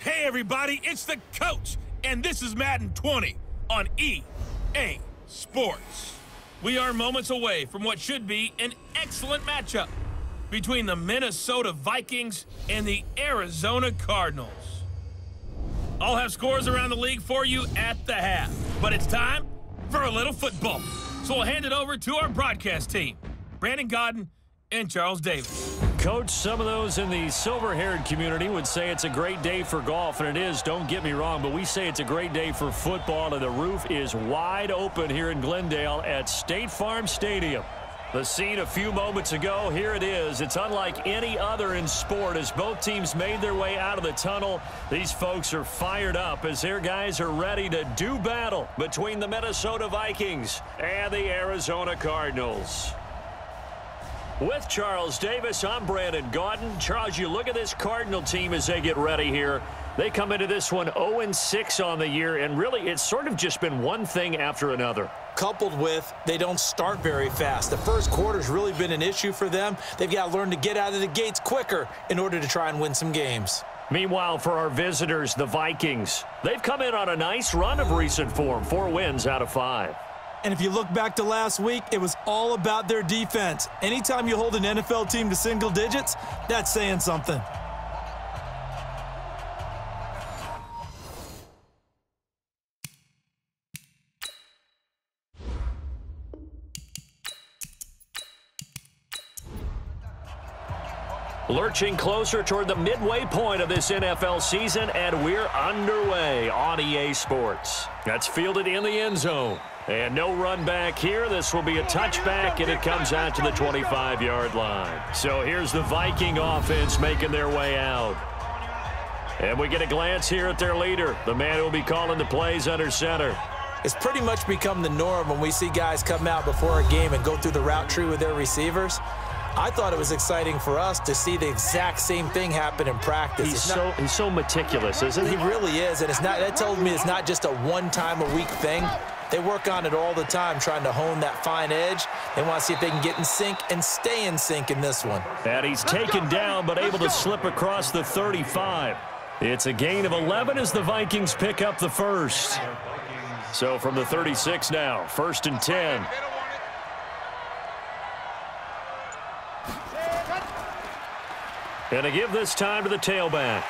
Hey everybody, it's the coach, and this is Madden 20 on EA Sports. We are moments away from what should be an excellent matchup between the Minnesota Vikings and the Arizona Cardinals. I'll have scores around the league for you at the half, but it's time for a little football. So we'll hand it over to our broadcast team, Brandon Godden and Charles Davis. Coach, some of those in the silver-haired community would say it's a great day for golf, and it is, don't get me wrong, but we say it's a great day for football, and the roof is wide open here in Glendale at State Farm Stadium. The scene a few moments ago, here it is. It's unlike any other in sport as both teams made their way out of the tunnel. These folks are fired up as their guys are ready to do battle between the Minnesota Vikings and the Arizona Cardinals. With Charles Davis, I'm Brandon Godden. Charles, you look at this Cardinal team as they get ready here. They come into this one 0-6 on the year, and really it's sort of just been one thing after another. Coupled with they don't start very fast. The first quarter's really been an issue for them. They've got to learn to get out of the gates quicker in order to try and win some games. Meanwhile, for our visitors, the Vikings, they've come in on a nice run of recent form, 4 wins out of 5. And if you look back to last week, it was all about their defense. Anytime you hold an NFL team to single digits, that's saying something. Lurching closer toward the midway point of this NFL season, and we're underway on EA Sports. That's fielded in the end zone. And no run back here. This will be a touchback, and it comes out to the 25-yard line. So here's the Viking offense making their way out. And we get a glance here at their leader, the man who will be calling the plays under center. It's pretty much become the norm when we see guys come out before a game and go through the route tree with their receivers. I thought it was exciting for us to see the exact same thing happen in practice. He's so meticulous, isn't he? He really is, and that tells me it's not just a one-time-a-week thing. They work on it all the time, trying to hone that fine edge. They want to see if they can get in sync and stay in sync in this one. And he's taken down, but able to slip across the 35. It's a gain of 11 as the Vikings pick up the first. So from the 36 now, 1st and 10. And to give this time to the tailback.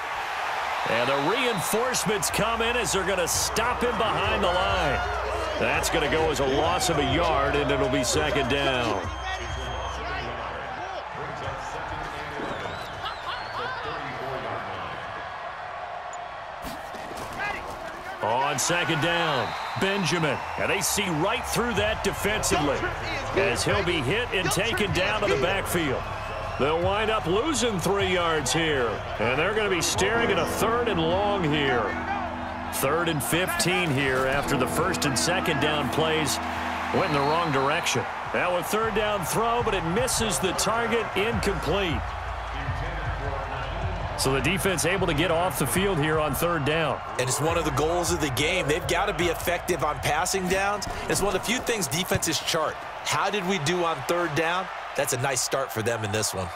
And the reinforcements come in as they're going to stop him behind the line. That's going to go as a loss of a yard, and it'll be 2nd down. On 2nd down, Benjamin. And they see right through that defensively as he'll be hit and taken down to the backfield. They'll wind up losing 3 yards here. And they're going to be staring at a 3rd and long here. 3rd and 15 here after the 1st and 2nd down plays went in the wrong direction. Now a 3rd down throw, but it misses the target, incomplete. So the defense able to get off the field here on 3rd down. And it's one of the goals of the game. They've got to be effective on passing downs. It's one of the few things defenses chart. How did we do on 3rd down? That's a nice start for them in this one.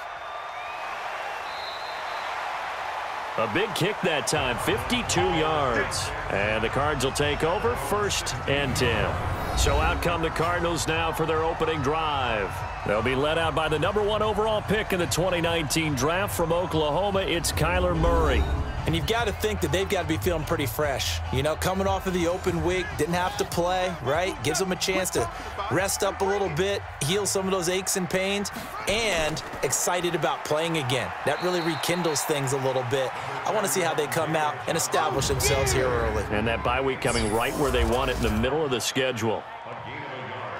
A big kick that time, 52 yards. And the Cards will take over, 1st and 10. So out come the Cardinals now for their opening drive. They'll be led out by the #1 overall pick in the 2019 draft from Oklahoma. It's Kyler Murray. And you've got to think that they've got to be feeling pretty fresh. You know, coming off of the open week, didn't have to play, right? Gives them a chance to rest up a little bit, heal some of those aches and pains, and excited about playing again. That really rekindles things a little bit. I want to see how they come out and establish themselves here early. And that bye week coming right where they want it, in the middle of the schedule.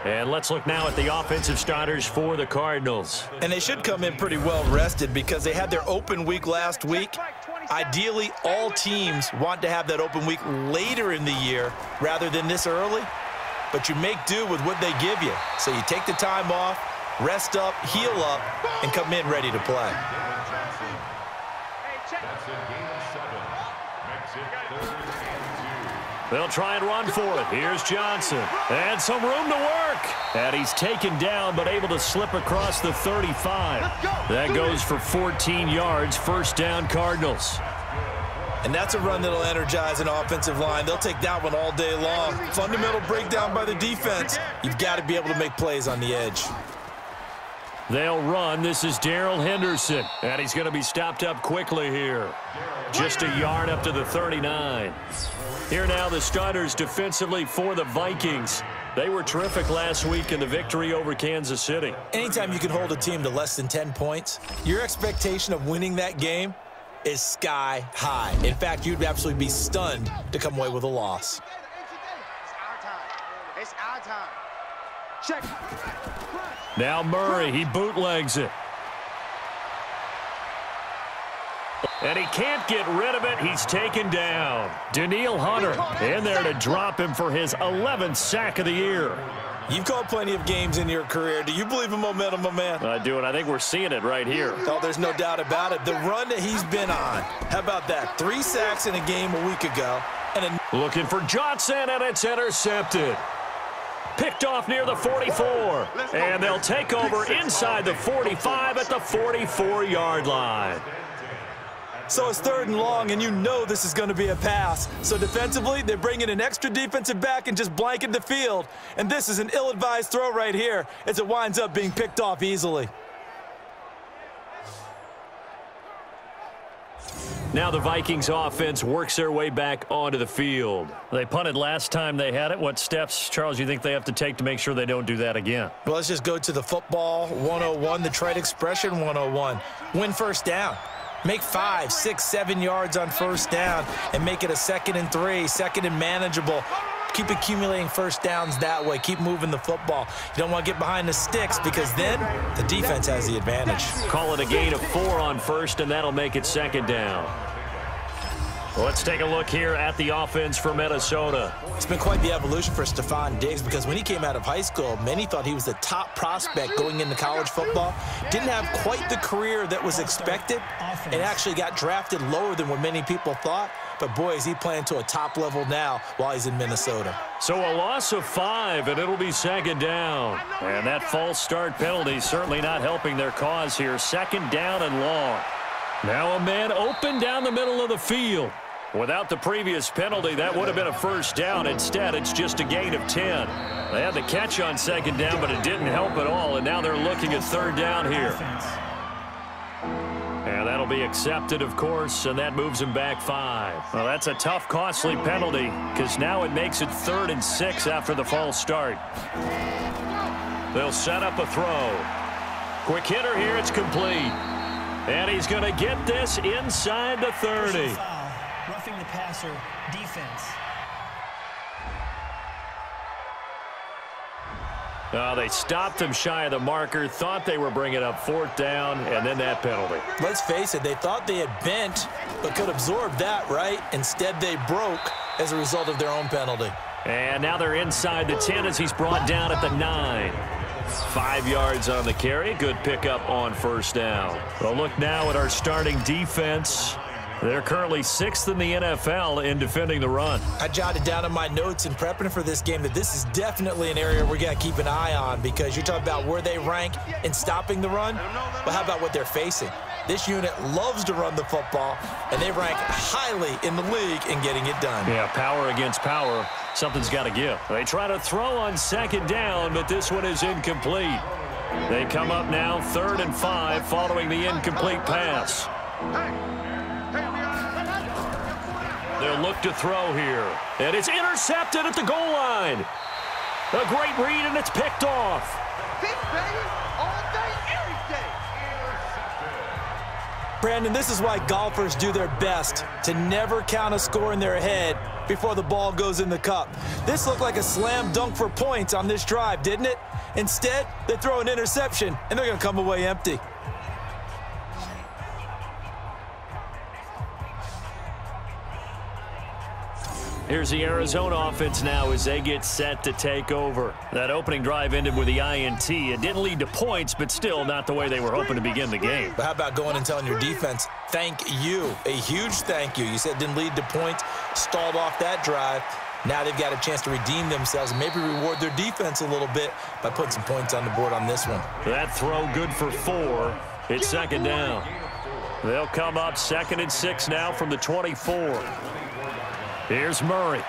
And let's look now at the offensive starters for the Cardinals. And they should come in pretty well rested because they had their open week last week. Ideally, all teams want to have that open week later in the year rather than this early. But you make do with what they give you. So you take the time off, rest up, heal up, and come in ready to play. They'll try and run for it. Here's Johnson. And some room to work. And he's taken down, but able to slip across the 35. That goes for 14 yards. 1st down, Cardinals. And that's a run that'll energize an offensive line. They'll take that one all day long. Fundamental breakdown by the defense. You've got to be able to make plays on the edge. They'll run. This is Darrell Henderson, and he's going to be stopped up quickly here. Just a yard up to the 39. Here now the starters defensively for the Vikings. They were terrific last week in the victory over Kansas City. Anytime you can hold a team to less than 10 points, your expectation of winning that game is sky high. In fact, you'd absolutely be stunned to come away with a loss. It's our time. Check. Now Murray, he bootlegs it. And he can't get rid of it. He's taken down. Danielle Hunter in there to drop him for his 11th sack of the year. You've called plenty of games in your career. Do you believe in momentum, my man? I do, and I think we're seeing it right here. Oh, there's no doubt about it. The run that he's been on. How about that? 3 sacks in a game a week ago. And looking for Johnson, and it's intercepted. Picked off near the 44. And they'll take over inside the 45 at the 44-yard line. So it's 3rd and long, and you know this is going to be a pass. So defensively, they bring in an extra defensive back and just blanket the field. And this is an ill-advised throw right here as it winds up being picked off easily. Now the Vikings offense works their way back onto the field. They punted last time they had it. What steps, Charles, you think they have to take to make sure they don't do that again? Well, let's just go to the football 101, the trite expression 101. Win first down. Make 5, 6, 7 yards on first down and make it a 2nd and 3, 2nd and manageable. Keep accumulating first downs that way. Keep moving the football. You don't want to get behind the sticks because then the defense has the advantage. Call it a gain of 4 on first, and that'll make it 2nd down. Let's take a look here at the offense for Minnesota. It's been quite the evolution for Stephon Diggs because when he came out of high school, many thought he was the top prospect going into college football. Didn't have quite the career that was expected and actually got drafted lower than what many people thought. But, boy, is he playing to a top level now while he's in Minnesota. So a loss of 5, and it'll be 2nd down. And that false start penalty certainly not helping their cause here. 2nd down and long. Now a man open down the middle of the field. Without the previous penalty, that would have been a first down. Instead, it's just a gain of 10. They had the catch on 2nd down, but it didn't help at all, and now they're looking at 3rd down here. And that'll be accepted, of course, and that moves him back 5. Well, that's a tough, costly penalty because now it makes it 3rd and 6 after the false start. They'll set up a throw. Quick hitter here, it's complete. And he's going to get this inside the 30. Roughing the passer, defense. They stopped him shy of the marker, thought they were bringing up 4th down, and then that penalty. Let's face it, they thought they had bent but could absorb that, right? Instead, they broke as a result of their own penalty. And now they're inside the 10 as he's brought down at the 9. 5 yards on the carry. Good pickup on first down. Well, look now at our starting defense. They're currently 6th in the NFL in defending the run. I jotted down in my notes in prepping for this game that this is definitely an area we got to keep an eye on because you're talking about where they rank in stopping the run. But how about what they're facing? This unit loves to run the football, and they rank highly in the league in getting it done. Yeah, power against power. Something's got to give. They try to throw on 2nd down, but this one is incomplete. They come up now 3rd and 5 following the incomplete pass. They'll look to throw here. And it's intercepted at the goal line. A great read, and it's picked off. Brandon, this is why golfers do their best to never count a score in their head before the ball goes in the cup. This looked like a slam dunk for points on this drive, didn't it? Instead, they throw an interception, and they're going to come away empty. Here's the Arizona offense now as they get set to take over. That opening drive ended with the INT. It didn't lead to points, but still not the way they were hoping to begin the game. But how about going and telling your defense, thank you, a huge thank you. You said it didn't lead to points, stalled off that drive. Now they've got a chance to redeem themselves and maybe reward their defense a little bit by putting some points on the board on this one. That throw good for 4. It's 2nd down. They'll come up 2nd and 6 now from the 24. Here's Murray.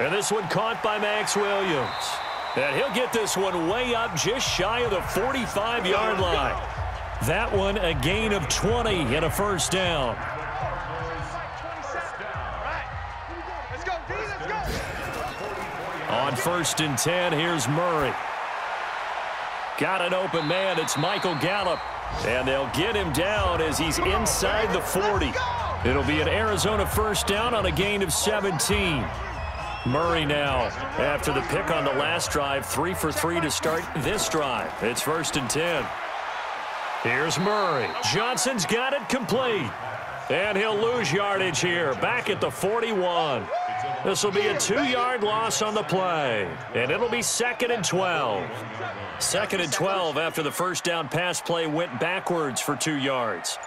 And this one caught by Max Williams. And he'll get this one way up just shy of the 45-yard line. That one a gain of 20 and a first down. On 1st and 10, here's Murray. Got an open man. It's Michael Gallup. And they'll get him down as he's inside the 40. It'll be an Arizona first down on a gain of 17. Murray now, after the pick on the last drive, 3 for 3 to start this drive. It's 1st and 10. Here's Murray. Johnson's got it complete. And he'll lose yardage here, back at the 41. This will be a 2-yard loss on the play. And it'll be 2nd and 12. 2nd and 12 after the first down pass play went backwards for 2 yards.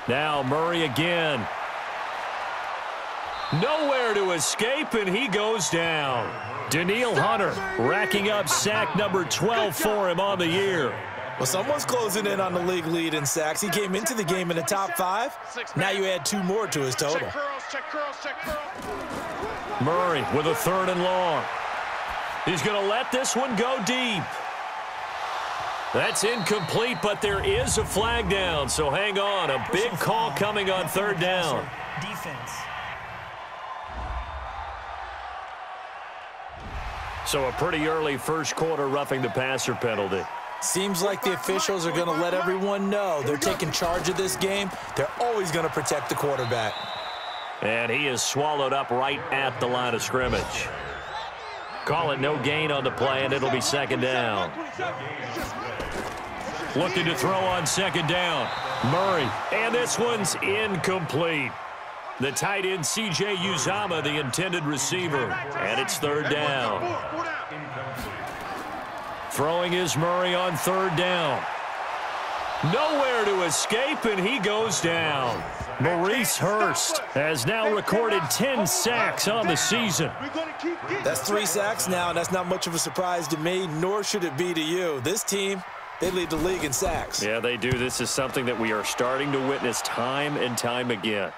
Now Murray again. Nowhere to escape, and he goes down. Danielle Hunter racking up sack number 12 for him on the year. Well, someone's closing in on the league lead in sacks. He came into the game in the top 5. Now you add 2 more to his total. Murray with a 3rd and long. He's going to let this one go deep. That's incomplete, but there is a flag down, so hang on. A big call coming on 3rd down. Defense. So a pretty early first quarter roughing the passer penalty. Seems like the officials are going to let everyone know they're taking charge of this game. They're always going to protect the quarterback. And he is swallowed up right at the line of scrimmage. Call it no gain on the play, and it'll be 2nd down. Looking to throw on 2nd down. Murray, and this one's incomplete. The tight end, C.J. Uzomah, the intended receiver, and it's 3rd down. Throwing is Murray on 3rd down. Nowhere to escape, and he goes down. Maurice Hurst has now recorded 10 sacks on the season. That's 3 sacks now, and that's not much of a surprise to me, nor should it be to you. This team, they lead the league in sacks. Yeah, they do. This is something that we are starting to witness time and time again.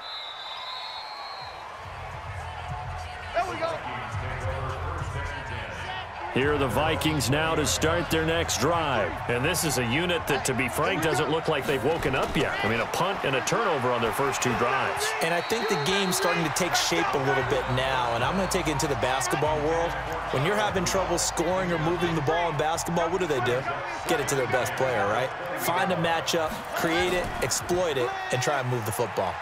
Here are the Vikings now to start their next drive. And this is a unit that, to be frank, doesn't look like they've woken up yet. I mean, a punt and a turnover on their first 2 drives. And I think the game's starting to take shape a little bit now, and I'm going to take it into the basketball world. When you're having trouble scoring or moving the ball in basketball, what do? Get it to their best player, right? Find a matchup, create it, exploit it, and try and move the football.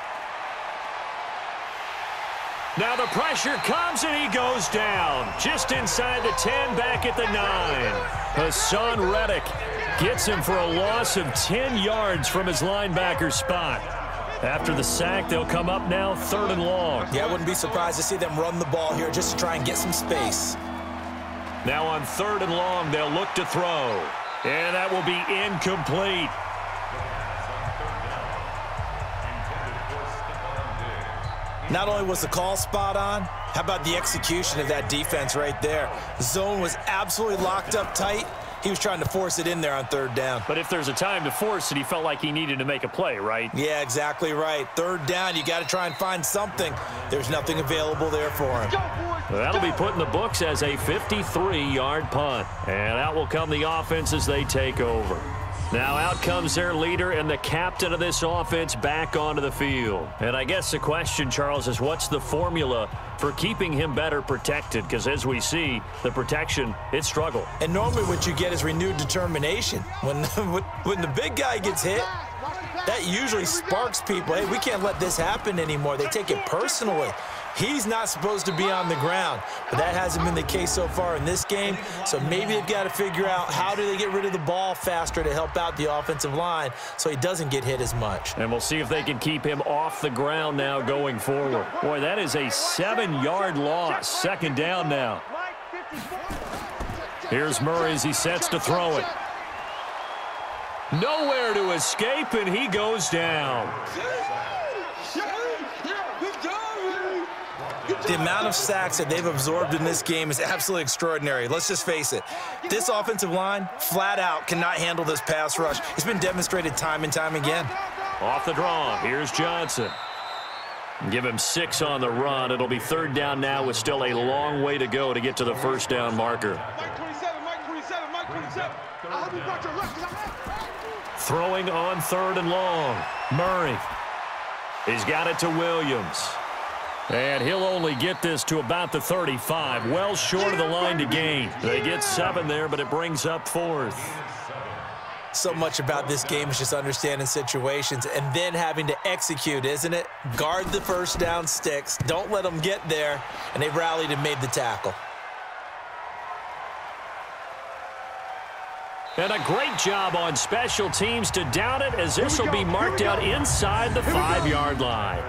Now the pressure comes, and he goes down. Just inside the 10, back at the 9. Hassan Reddick gets him for a loss of 10 yards from his linebacker spot. After the sack, they'll come up now 3rd and long. Yeah, I wouldn't be surprised to see them run the ball here just to try and get some space. Now on 3rd and long, they'll look to throw. And that will be incomplete. Not only was the call spot on, how about the execution of that defense right there? Zone was absolutely locked up tight. He was trying to force it in there on 3rd down. But if there's a time to force it, he felt like he needed to make a play, right? Yeah, exactly right. 3rd down, you got to try and find something. There's nothing available there for him. That'll be put in the books as a 53-yard punt. And out will come the offense as they take over. Now out comes their leader and the captain of this offense back onto the field. And I guess the question, Charles, is what's the formula for keeping him better protected? Because as we see, the protection, it struggled. And normally what you get is renewed determination. When the big guy gets hit, that usually sparks people. Hey, we can't let this happen anymore. They take it personally. He's not supposed to be on the ground, but that hasn't been the case so far in this game. So maybe they've got to figure out how do they get rid of the ball faster to help out the offensive line so he doesn't get hit as much. And we'll see if they can keep him off the ground now going forward. Boy, that is a 7-yard loss. 2nd down now. Here's Murray as he sets to throw it. Nowhere to escape, and he goes down. The amount of sacks that they've absorbed in this game is absolutely extraordinary. Let's just face it. This offensive line, flat out, cannot handle this pass rush. It's been demonstrated time and time again. Off the draw, here's Johnson. Give him 6 on the run. It'll be 3rd down now with still a long way to go to get to the first down marker. Mike 27, Mike 27, Mike 27. I hope you brought your left, 'cause I'm Throwing on 3rd and long. Murray. He's got it to Williams. And he'll only get this to about the 35. Well short of the line to gain. They get 7 there, but it brings up 4th. So much about this game is just understanding situations and then having to execute, isn't it? Guard the first down sticks. Don't let them get there. And they rallied and made the tackle. And a great job on special teams to down it, as this will be marked out inside the 5-yard line.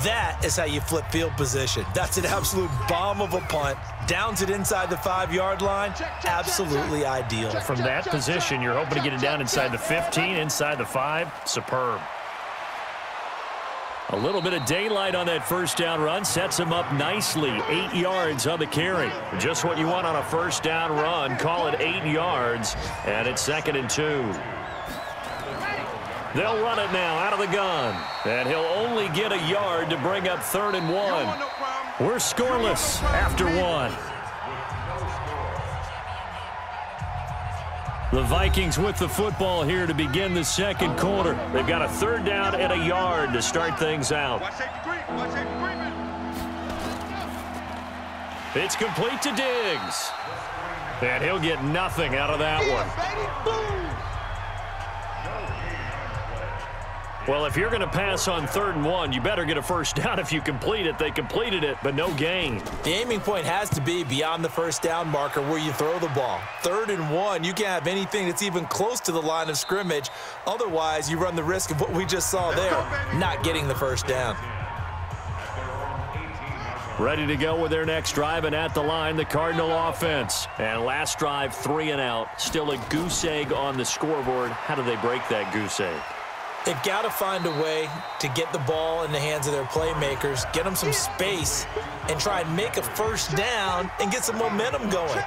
That is how you flip field position. That's an absolute bomb of a punt. Downs it inside the 5-yard line. Absolutely ideal. From that position, you're hoping to get it down inside the 15, inside the 5. Superb. A little bit of daylight on that first down run sets him up nicely. 8 yards on the carry. Just what you want on a first down run. Call it 8 yards, and it's 2nd and 2. They'll run it now out of the gun, and he'll only get a yard to bring up 3rd and 1. We're scoreless after 1. The Vikings with the football here to begin the second quarter. They've got a 3rd down and a yard to start things out. It's complete to Diggs. And he'll get nothing out of that one. Well, if you're going to pass on 3rd and 1, you better get a first down if you complete it. They completed it, but no gain. The aiming point has to be beyond the first down marker where you throw the ball. 3rd and 1, you can't have anything that's even close to the line of scrimmage. Otherwise, you run the risk of what we just saw there, not getting the first down. Ready to go with their next drive, and at the line, the Cardinal offense. And last drive, 3 and out. Still a goose egg on the scoreboard. How do they break that goose egg? They've got to find a way to get the ball in the hands of their playmakers, get them some space, and try and make a first down and get some momentum going.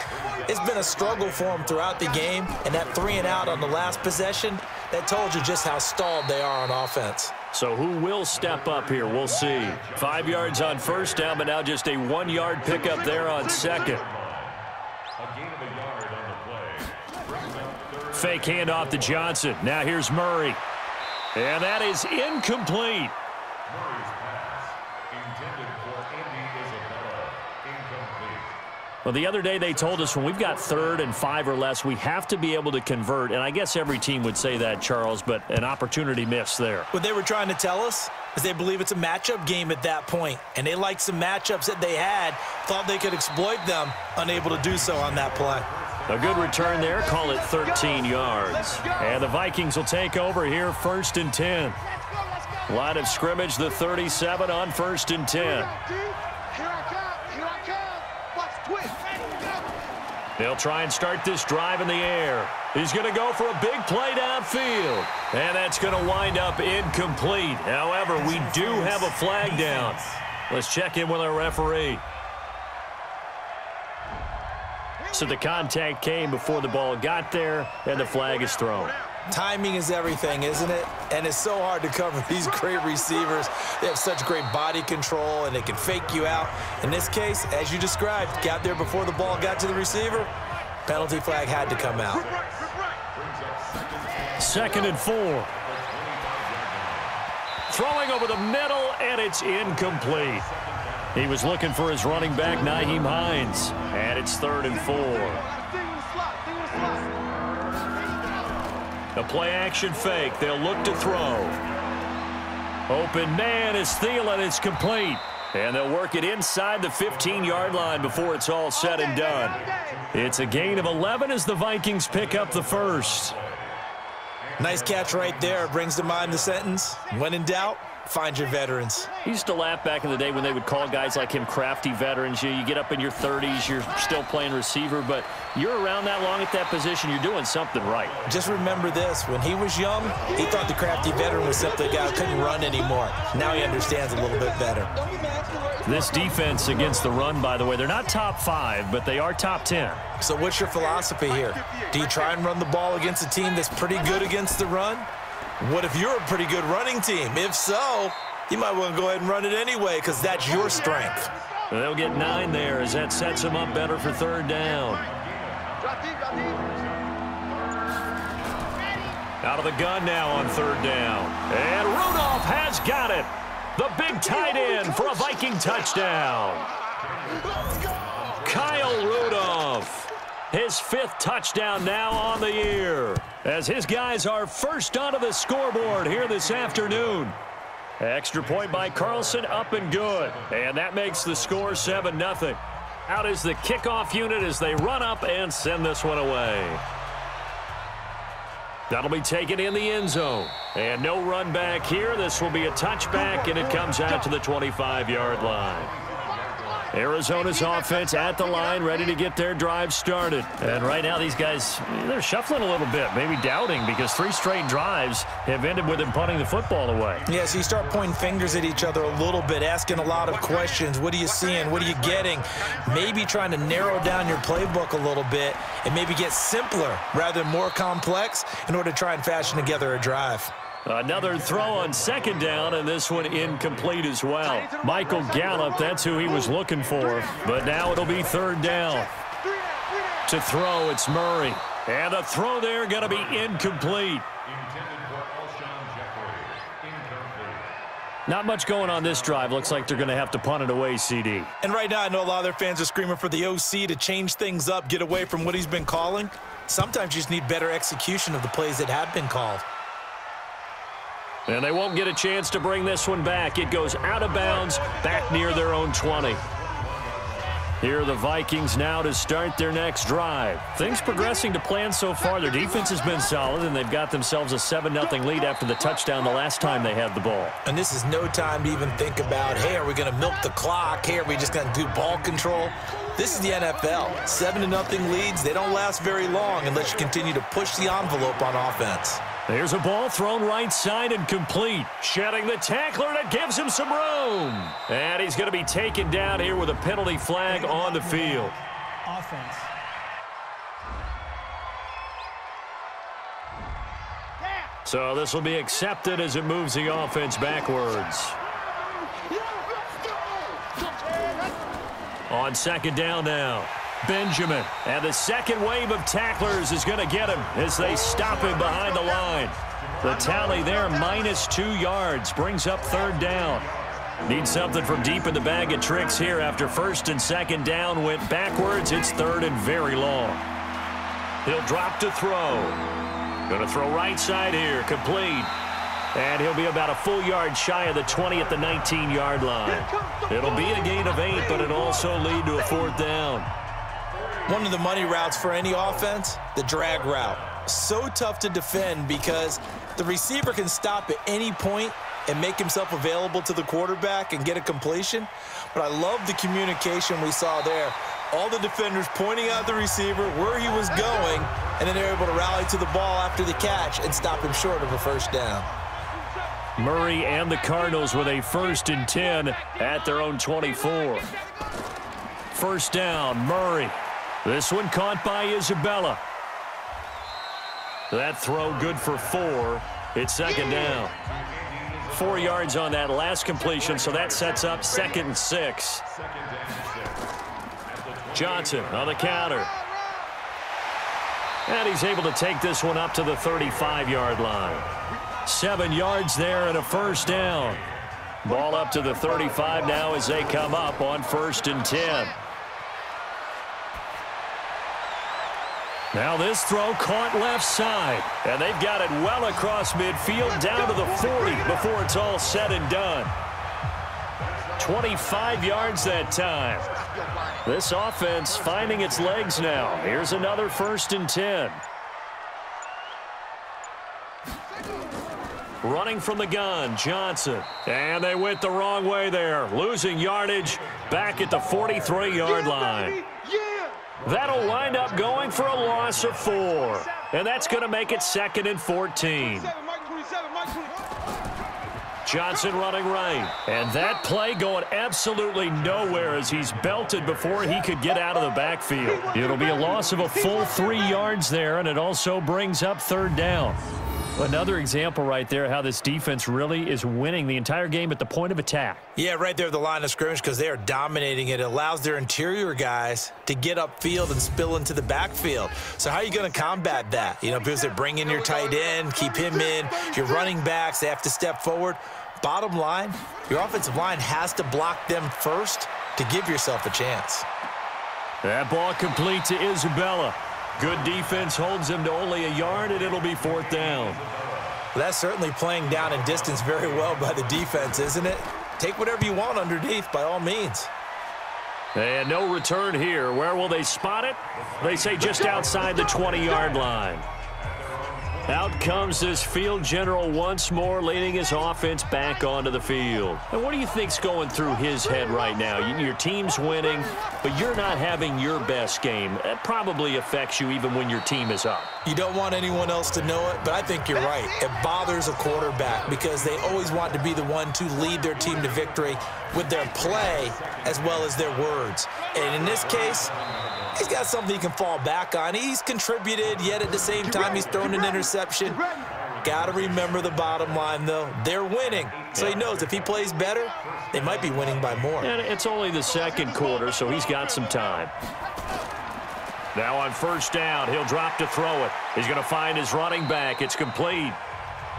It's been a struggle for them throughout the game, and that 3 and out on the last possession, that told you just how stalled they are on offense. So who will step up here? We'll see. 5 yards on first down, but now just a 1-yard pickup there on 2nd. Fake handoff to Johnson. Now here's Murray. And that is incomplete. Well, the other day they told us when we've got 3rd and 5 or less, we have to be able to convert. And I guess every team would say that, Charles, but an opportunity missed there. What they were trying to tell us is they believe it's a matchup game at that point. And they liked some matchups that they had, thought they could exploit them, unable to do so on that play. A good return there. Call it 13 yards. And the Vikings will take over here 1st and 10. Line of scrimmage, the 37 on 1st and 10. They'll try and start this drive in the air. He's going to go for a big play downfield. And that's going to wind up incomplete. However, we do have a flag down. Let's check in with our referee. So the contact came before the ball got there, and the flag is thrown. Timing is everything, isn't it? And it's so hard to cover these great receivers. They have such great body control, and they can fake you out. In this case, as you described, got there before the ball got to the receiver. Penalty flag had to come out. 2nd and 4. Throwing over the middle, and it's incomplete. He was looking for his running back, Nyheim Hines. And it's 3rd and 4. A play-action fake. They'll look to throw. Open man is Thielen. It's complete. And they'll work it inside the 15-yard line before it's all said and done. It's a gain of 11 as the Vikings pick up the first. Nice catch right there. Brings to mind the sentence, when in doubt, find your veterans. He used to laugh back in the day when they would call guys like him crafty veterans. You get up in your 30s, you're still playing receiver, but you're around that long at that position, you're doing something right. Just remember this. When he was young, he thought the crafty veteran was simply a guy who couldn't run anymore. Now he understands a little bit better. This defense against the run, by the way, they're not top 5, but they are top 10. So what's your philosophy here? Do you try and run the ball against a team that's pretty good against the run? What if you're a pretty good running team? If so, you might want to go ahead and run it anyway because that's your strength. They'll get 9 there as that sets them up better for 3rd down. Out of the gun now on 3rd down. And Rudolph has got it. The big tight end for a Viking touchdown. Kyle Rudolph. His 5th touchdown now on the year, as his guys are first onto the scoreboard here this afternoon. Extra point by Carlson, up and good. And that makes the score 7-0. Out is the kickoff unit as they run up and send this one away. That'll be taken in the end zone. And no run back here. This will be a touchback, and it comes out to the 25-yard line. Arizona's offense at the line, ready to get their drive started. And right now these guys, they're shuffling a little bit, maybe doubting, because 3 straight drives have ended with them punting the football away. Yeah, so you start pointing fingers at each other a little bit, asking a lot of questions. What are you seeing? What are you getting? Maybe trying to narrow down your playbook a little bit and maybe get simpler rather than more complex in order to try and fashion together a drive. Another throw on 2nd down, and this one incomplete as well. Michael Gallup, that's who he was looking for. But now it'll be 3rd down. To throw, it's Murray. And a throw there going to be incomplete. Not much going on this drive. Looks like they're going to have to punt it away, CD. And right now I know a lot of their fans are screaming for the OC to change things up, get away from what he's been calling. Sometimes you just need better execution of the plays that have been called. And they won't get a chance to bring this one back. It goes out of bounds, back near their own 20. Here are the Vikings now to start their next drive. Things progressing to plan so far. Their defense has been solid, and they've got themselves a 7-0 lead after the touchdown the last time they had the ball. And this is no time to even think about, hey, are we going to milk the clock? Hey, are we just going to do ball control? This is the NFL. 7-0 leads, they don't last very long unless you continue to push the envelope on offense. There's a ball thrown right side and complete. Shedding the tackler, and it gives him some room. And he's going to be taken down here with a penalty flag on the field. Offense. So this will be accepted as it moves the offense backwards. On 2nd down now. Benjamin, and the second wave of tacklers is going to get him as they stop him behind the line. The tally there, -2 yards, brings up 3rd down. Need something from deep in the bag of tricks here after 1st and 2nd down went backwards. It's 3rd and very long. He'll drop to throw. Going to throw right side here, complete. And he'll be about a full yard shy of the 20 at the 19-yard line. It'll be a gain of 8, but it'll also lead to a 4th down. One of the money routes for any offense, the drag route. So tough to defend because the receiver can stop at any point and make himself available to the quarterback and get a completion. But I love the communication we saw there. All the defenders pointing out the receiver, where he was going, and then they're able to rally to the ball after the catch and stop him short of a 1st down. Murray and the Cardinals with a 1st and 10 at their own 24. 1st down, Murray. This one caught by Isabella. That throw good for 4. It's 2nd down. 4 yards on that last completion, so that sets up 2nd and 6. Johnson on the counter. And he's able to take this one up to the 35-yard line. 7 yards there and a 1st down. Ball up to the 35 now as they come up on 1st and 10. Now this throw caught left side, and they've got it well across midfield down to the 40 before it's all said and done. 25 yards that time. This offense finding its legs now. Here's another 1st and 10. Running from the gun, Johnson. And they went the wrong way there. Losing yardage back at the 43-yard line. That'll wind up going for a loss of 4. And that's going to make it 2nd and 14. Johnson running right. And that play going absolutely nowhere as he's belted before he could get out of the backfield. It'll be a loss of a full 3 yards there, and it also brings up 3rd down. Another example right there how this defense really is winning the entire game at the point of attack. Yeah, right there at the line of scrimmage because they are dominating it. It allows their interior guys to get upfield and spill into the backfield. So how are you going to combat that? You know, because they bring in your tight end, keep him in. Your running backs, they have to step forward. Bottom line, your offensive line has to block them first to give yourself a chance. That ball complete to Isabella. Good defense holds him to only a yard, and it'll be 4th down. Well, that's certainly playing down and distance very well by the defense, isn't it? Take whatever you want underneath, by all means. And no return here. Where will they spot it? They say just outside the 20-yard line. Out comes this field general once more, leading his offense back onto the field. And what do you think's going through his head right now? Your team's winning, but you're not having your best game. That probably affects you even when your team is up. You don't want anyone else to know it, but I think you're right. It bothers a quarterback because they always want to be the one to lead their team to victory with their play as well as their words. And in this case, he's got something he can fall back on. He's contributed, yet at the same time he's thrown an interception. Got to remember the bottom line, though. They're winning. So he knows if he plays better, they might be winning by more. And it's only the 2nd quarter, so he's got some time. Now on 1st down, he'll drop to throw it. He's going to find his running back. It's complete.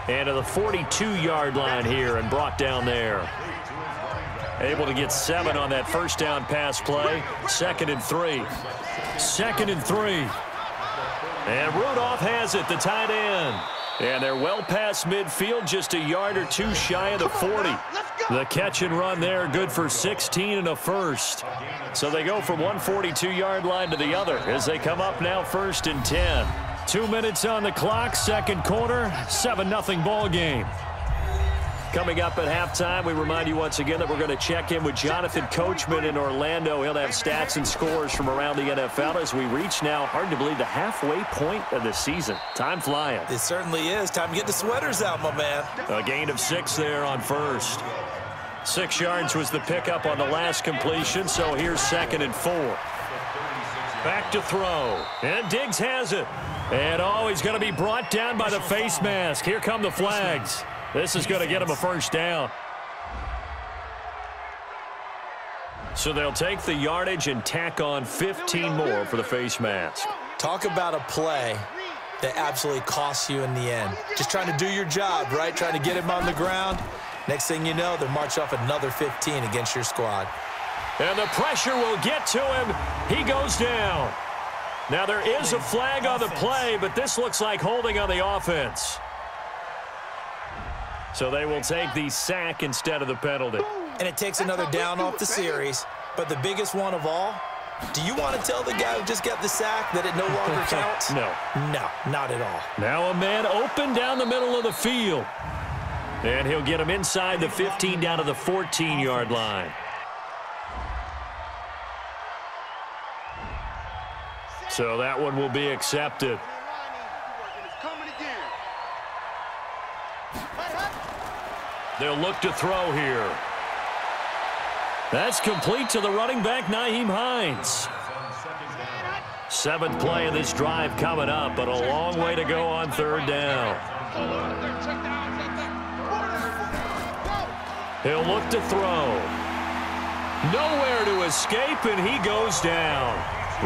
And to the 42-yard line here and brought down there. Able to get 7 on that 1st down pass play. 2nd and 3. 2nd and 3. And Rudolph has it, the tight end. And they're well past midfield, just a yard or 2 shy of the 40. The catch and run there, good for 16 and a first. So they go from one 42-yard line to the other as they come up now 1st and 10. 2 minutes on the clock, 2nd quarter, 7-0 ball game. Coming up at halftime, we remind you once again that we're going to check in with Jonathan Coachman in Orlando. He'll have stats and scores from around the NFL as we reach now, hard to believe, the halfway point of the season. Time flying. It certainly is. Time to get the sweaters out, my man. A gain of 6 there on 1st. 6 yards was the pickup on the last completion, so here's 2nd and 4. Back to throw. And Diggs has it. And he's going to be brought down by the face mask. Here come the flags. This is going to get him a 1st down. So they'll take the yardage and tack on 15 more for the face mask. Talk about a play that absolutely costs you in the end. Just trying to do your job, right? Trying to get him on the ground. Next thing you know, they'll march off another 15 against your squad. And the pressure will get to him. He goes down. Now there is a flag on the play, but this looks like holding on the offense. So they will take the sack instead of the penalty. And it takes another down off the series. But the biggest one of all, do you want to tell the guy who just got the sack that it no longer counts? No. No, not at all. Now a man open down the middle of the field. And he'll get him inside the 15 down to the 14-yard line. So that one will be accepted. They'll look to throw here. That's complete to the running back, Nyheim Hines. 7th play of this drive coming up, but a long way to go on 3rd down. He'll look to throw. Nowhere to escape, and he goes down.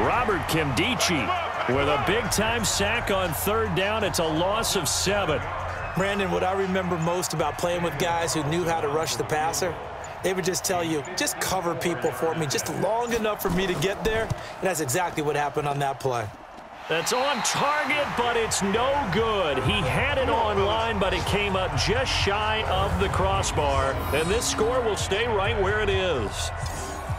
Robert Kimdichie with a big-time sack on 3rd down. It's a loss of 7. Brandon, what I remember most about playing with guys who knew how to rush the passer, they would just tell you, just cover people for me, just long enough for me to get there. And that's exactly what happened on that play. That's on target, but it's no good. He had it on line, but it came up just shy of the crossbar. And this score will stay right where it is.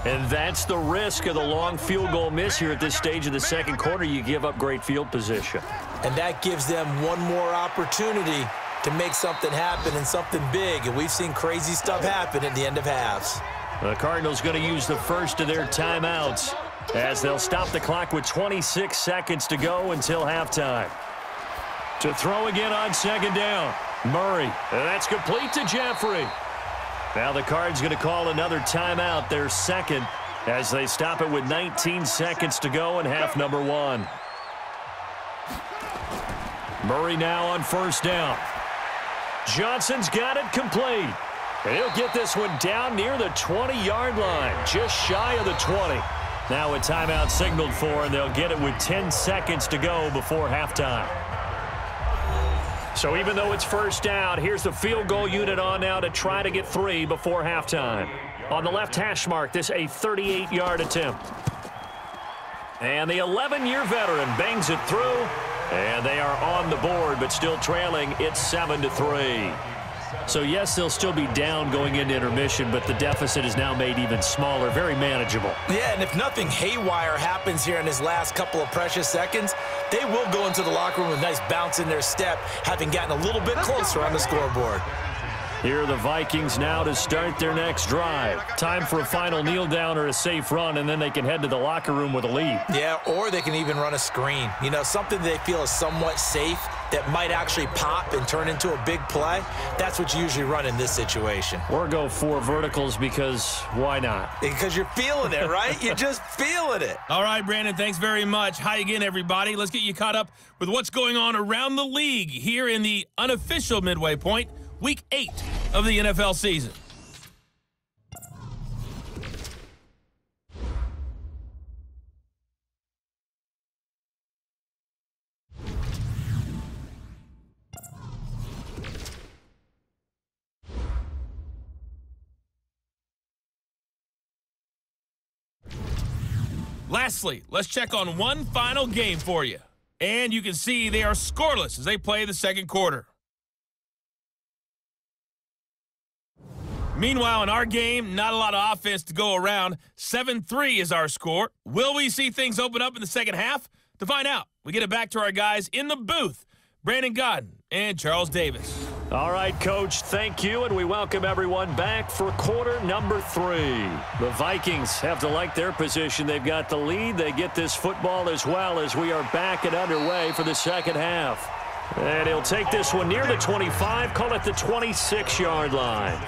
And that's the risk of the long field goal miss here at this stage of the 2nd quarter. You give up great field position. And that gives them one more opportunity to make something happen and something big, and we've seen crazy stuff happen at the end of halves. The Cardinals going to use the first of their timeouts as they'll stop the clock with 26 seconds to go until halftime. To throw again on second down, Murray. That's complete to Jeffrey. Now the Cards going to call another timeout, their second, as they stop it with 19 seconds to go in half number one. Murray now on first down. Johnson's got it complete. And he'll get this one down near the 20-yard line, just shy of the 20. Now a timeout signaled for, and they'll get it with 10 seconds to go before halftime. So even though it's first down, here's the field goal unit on now to try to get 3 before halftime. On the left hash mark, this a 38-yard attempt. And the 11-year veteran bangs it through, and they are on the board, but still trailing. It's 7-3. So, yes, they'll still be down going into intermission, but the deficit is now made even smaller, very manageable. Yeah, and if nothing haywire happens here in his last couple of precious seconds, they will go into the locker room with a nice bounce in their step, having gotten a little bit closer on the scoreboard. Here are the Vikings now to start their next drive. Time for a final kneel down or a safe run, and then they can head to the locker room with a lead. Yeah, or they can even run a screen. You know, something they feel is somewhat safe that might actually pop and turn into a big play. That's what you usually run in this situation. Or go 4 verticals because why not? Because you're feeling it, right? You're just feeling it. All right, Brandon, thanks very much. Hi again, everybody. Let's get you caught up with what's going on around the league here in the unofficial midway point, Week 8 of the NFL season. Lastly, let's check on one final game for you. And you can see they are scoreless as they play the second quarter. Meanwhile, in our game, not a lot of offense to go around. 7-3 is our score. Will we see things open up in the second half? To find out, we get it back to our guys in the booth, Brandon Godden and Charles Davis. All right, Coach, thank you, and we welcome everyone back for quarter number 3. The Vikings have to like their position. They've got the lead. They get this football as well as we are back and underway for the second half. And he'll take this one near the 25, call it the 26-yard line.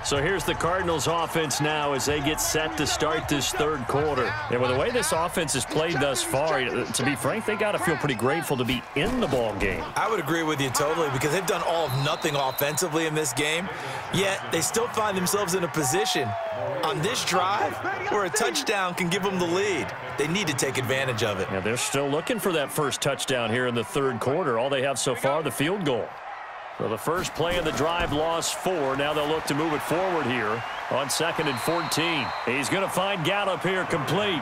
So here's the Cardinals offense now as they get set to start this third quarter. And with the way this offense has played thus far, to be frank, they got to feel pretty grateful to be in the ball game. I would agree with you totally because they've done all of nothing offensively in this game, yet they still find themselves in a position on this drive where a touchdown can give them the lead. They need to take advantage of it. Yeah, they're still looking for that first touchdown here in the third quarter. All they have so far, the field goal. So the first play of the drive lost 4. Now they'll look to move it forward here on 2nd and 14. He's going to find Gallup here complete.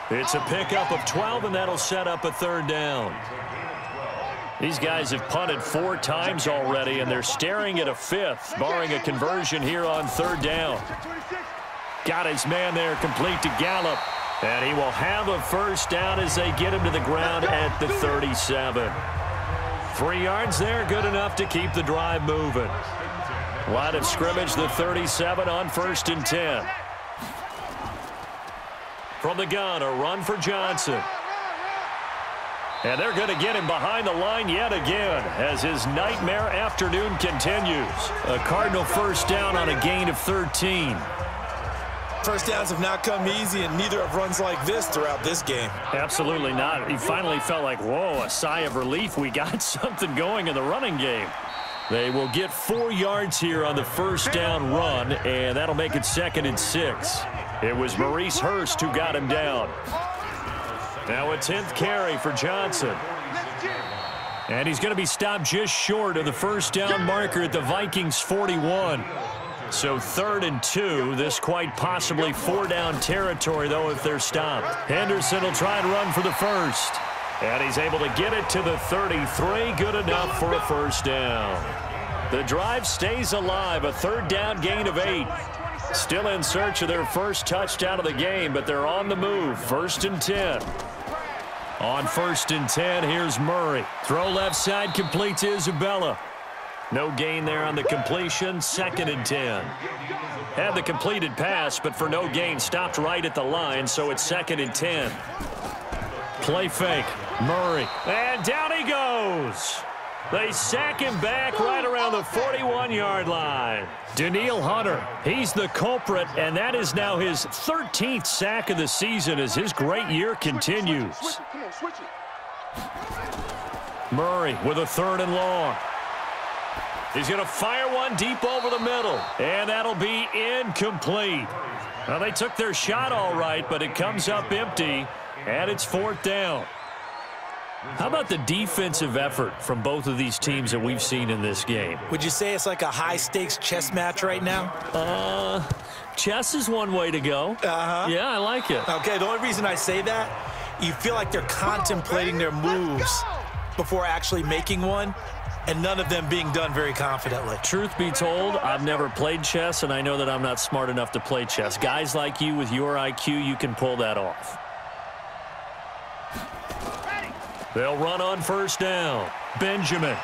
It's a pickup of 12, and that'll set up a third down. These guys have punted 4 times already, and they're staring at a 5th, barring a conversion here on third down. Got his man there complete to Gallup, and he will have a first down as they get him to the ground at the 37. 3 yards there, good enough to keep the drive moving. Line of scrimmage, the 37 on 1st and 10. From the gun, a run for Johnson. And they're going to get him behind the line yet again as his nightmare afternoon continues. A Cardinal first down on a gain of 13. First downs have not come easy, and neither have runs like this throughout this game. Absolutely not. He finally felt like, whoa, a sigh of relief. We got something going in the running game. They will get 4 yards here on the first down run, and that'll make it 2nd and 6. It was Maurice Hurst who got him down. Now a 10th carry for Johnson. And he's going to be stopped just short of the first down marker at the Vikings 41. So 3rd and 2, this quite possibly 4-down territory, though, if they're stopped. Henderson will try and run for the first. And he's able to get it to the 33, good enough for a first down. The drive stays alive, a 3rd down gain of 8. Still in search of their first touchdown of the game, but they're on the move, 1st and 10. On 1st and 10, here's Murray. Throw left side, complete to Isabella. No gain there on the completion, 2nd and 10. Had the completed pass, but for no gain, stopped right at the line, so it's 2nd and 10. Play fake, Murray, and down he goes. They sack him back right around the 41-yard line. Danielle Hunter, he's the culprit, and that is now his 13th sack of the season as his great year continues. Murray with a 3rd and long. He's going to fire one deep over the middle, and that'll be incomplete. Well, they took their shot all right, but it comes up empty, and it's 4th down. How about the defensive effort from both of these teams that we've seen in this game? Would you say it's like a high-stakes chess match right now? Chess is one way to go. Yeah, I like it. Okay, the only reason I say that, you feel like they're contemplating their moves before actually making one, and none of them being done very confidently. Truth be told, I've never played chess, and I know that I'm not smart enough to play chess. Guys like you with your IQ, you can pull that off. They'll run on 1st down. Benjamin.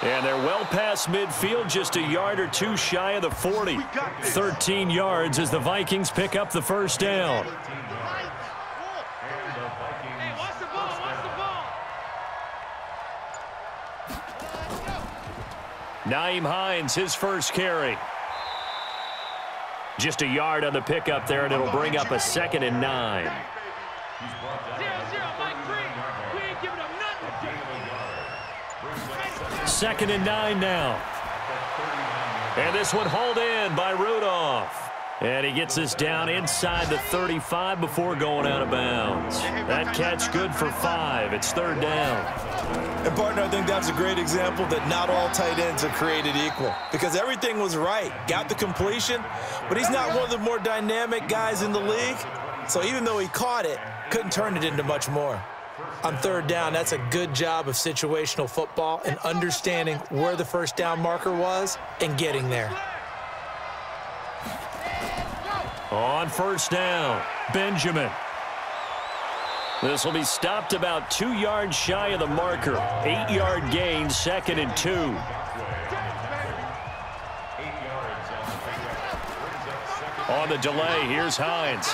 And they're well past midfield, just a yard or two shy of the 40. 13 yards as the Vikings pick up the 1st down. Nyheim Hines, his first carry. Just a yard on the pickup there, and it'll bring up a 2nd and 9. 2nd and 9 now. And this one hauled in by Rudolph. And he gets this down inside the 35 before going out of bounds. That catch good for 5. It's 3rd down. And, partner, I think that's a great example that not all tight ends are created equal. Because everything was right. Got the completion, but he's not one of the more dynamic guys in the league. So even though he caught it, couldn't turn it into much more. On 3rd down, that's a good job of situational football and understanding where the 1st down marker was and getting there. On 1st down, Benjamin. This will be stopped about 2 yards shy of the marker. 8-yard gain, 2nd and 2. On the delay, here's Hines.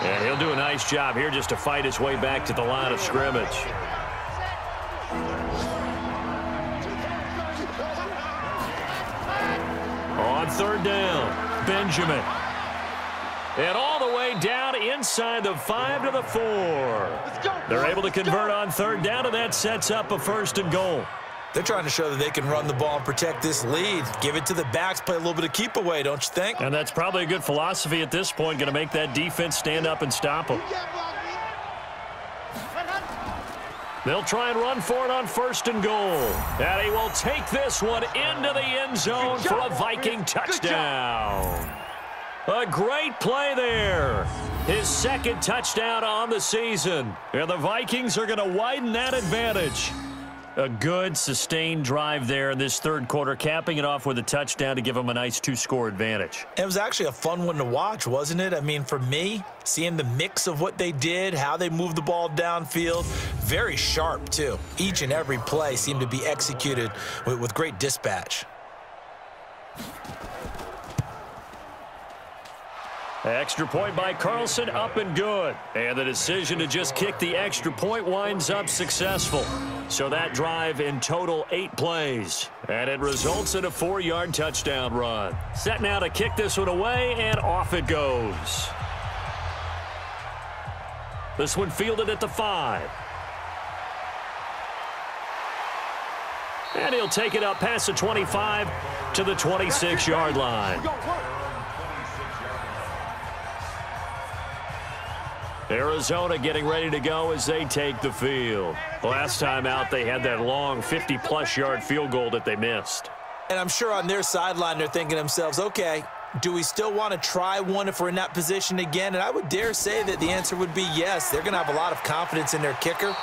And he'll do a nice job here just to fight his way back to the line of scrimmage. On 3rd down, Benjamin. And all the way down inside the 5 to the 4. They're able to convert on 3rd down, and that sets up a 1st and goal. They're trying to show that they can run the ball and protect this lead. Give it to the backs, play a little bit of keep away, don't you think? And that's probably a good philosophy at this point, going to make that defense stand up and stop them. They'll try and run for it on 1st and goal. And he will take this one into the end zone for a Viking touchdown. A great play there. His 2nd touchdown on the season. And the Vikings are going to widen that advantage. A good, sustained drive there in this 3rd quarter, capping it off with a touchdown to give them a nice 2-score advantage. It was actually a fun one to watch, wasn't it? I mean, for me, seeing the mix of what they did, how they moved the ball downfield, very sharp, too. Each and every play seemed to be executed with great dispatch. Extra point by Carlson, up and good. And the decision to just kick the extra point winds up successful. So that drive in total 8 plays. And it results in a 4-yard touchdown run. Set now to kick this one away, and off it goes. This one fielded at the 5. And he'll take it up past the 25 to the 26-yard line. Arizona getting ready to go as they take the field. Last time out, they had that long 50-plus yard field goal that they missed. And I'm sure on their sideline, they're thinking to themselves, okay, do we still want to try one if we're in that position again? And I would dare say that the answer would be yes. They're going to have a lot of confidence in their kicker.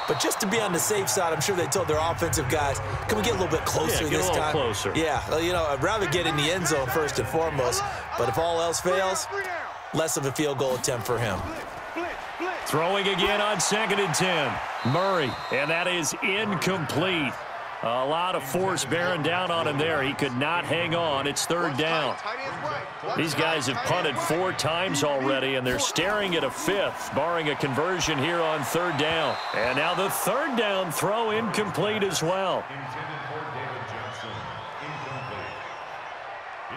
But just to be on the safe side, I'm sure they told their offensive guys, can we get a little bit closer this time? Closer. Yeah, you know, I'd rather get in the end zone first and foremost. But if all else fails, less of a field goal attempt for him. Throwing again on 2nd and 10. Murray, and that is incomplete. A lot of force bearing down on him there. He could not hang on. It's 3rd down. These guys have punted 4 times already, and they're staring at a 5th, barring a conversion here on 3rd down. And now the 3rd down throw incomplete as well.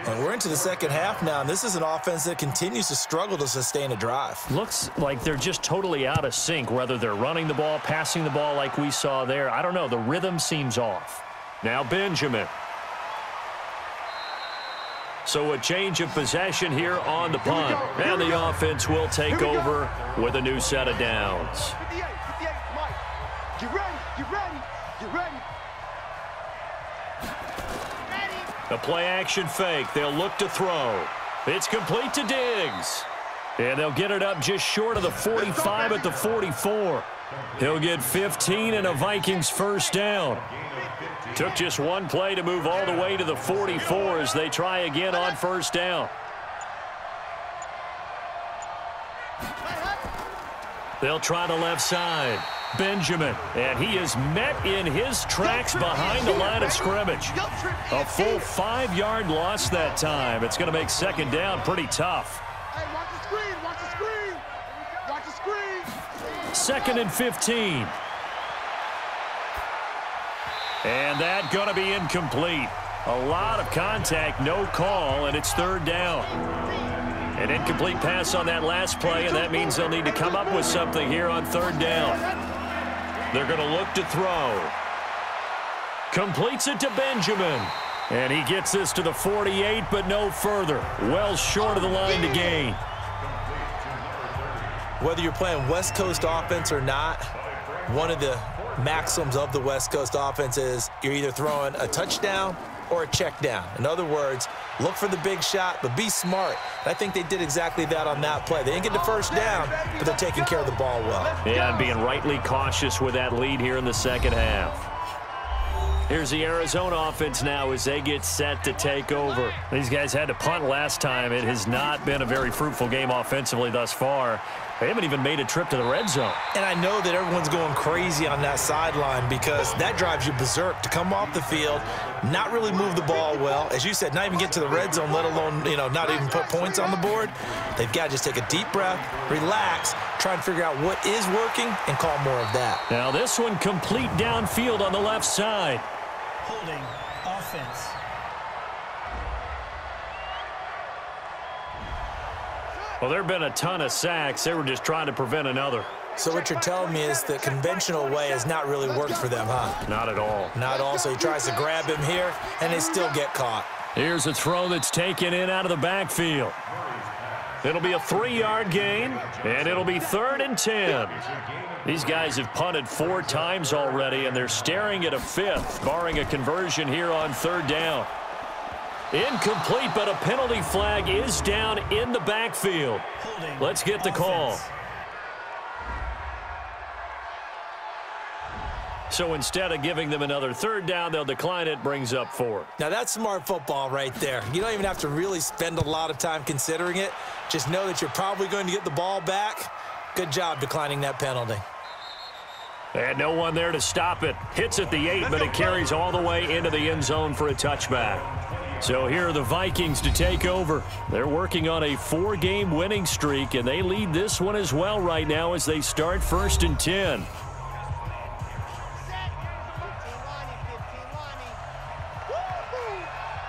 And we're into the second half now, and this is an offense that continues to struggle to sustain a drive. Looks like they're just totally out of sync, whether they're running the ball, passing the ball like we saw there. I don't know. The rhythm seems off. Now Benjamin. So a change of possession here on the punt. And the offense will take over with a new set of downs. 58, Mike. Get ready, get ready, get ready. A play-action fake. They'll look to throw. It's complete to Diggs. And they'll get it up just short of the 45 at the 44. He'll get 15 and a Vikings 1st down. Took just one play to move all the way to the 44 as they try again on 1st down. They'll try the left side. Benjamin, and he is met in his tracks behind the line of scrimmage. A full 5-yard loss that time. It's going to make 2nd down pretty tough. Hey, watch the screen, watch the screen. Watch the screen. 2nd and 15. And that going to be incomplete. A lot of contact, no call, and it's 3rd down. An incomplete pass on that last play, and that means they'll need to come up with something here on 3rd down. They're going to look to throw. Completes it to Benjamin. And he gets this to the 48, but no further. Well short of the line to gain. Whether you're playing West Coast offense or not, one of the maxims of the West Coast offense is you're either throwing a touchdown or a check down. In other words, look for the big shot, but be smart. And I think they did exactly that on that play. They didn't get the 1st down, but they're taking care of the ball well. Yeah, and being rightly cautious with that lead here in the 2nd half. Here's the Arizona offense now as they get set to take over. These guys had to punt last time. It has not been a very fruitful game offensively thus far. They haven't even made a trip to the red zone. And I know that everyone's going crazy on that sideline because that drives you berserk to come off the field, not really move the ball well. As you said, not even get to the red zone, let alone, not even put points on the board. They've got to just take a deep breath, relax, try and figure out what is working and call more of that. Now this one complete downfield on the left side. Holding offense. Well, there have been a ton of sacks. They were just trying to prevent another. So what you're telling me is the conventional way has not really worked for them, huh? Not at all. Not at all. So he tries to grab him here, and they still get caught. Here's a throw that's taken in out of the backfield. It'll be a 3-yard gain, and it'll be 3rd and 10. These guys have punted 4 times already, and they're staring at a 5th, barring a conversion here on 3rd down. Incomplete, but a penalty flag is down in the backfield. Let's get the call. So instead of giving them another 3rd down, they'll decline it, brings up 4. Now that's smart football right there. You don't even have to really spend a lot of time considering it. Just know that you're probably going to get the ball back. Good job declining that penalty. And no one there to stop it. Hits at the 8, but it carries all the way into the end zone for a touchback. So here are the Vikings to take over. They're working on a 4-game winning streak, and they lead this one as well right now as they start 1st and 10.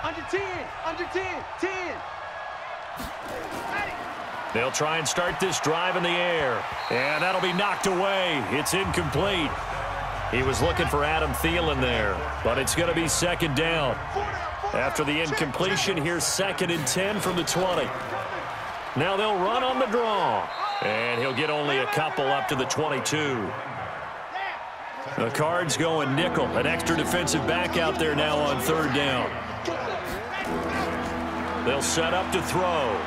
Under 10, under 10, 10. They'll try and start this drive in the air. And that'll be knocked away. It's incomplete. He was looking for Adam Thielen there, but it's going to be 2nd down. After the incompletion, here's 2nd and 10 from the 20. Now they'll run on the draw. And he'll get only a couple up to the 22. The Cards going nickel. An extra defensive back out there now on 3rd down. They'll set up to throw.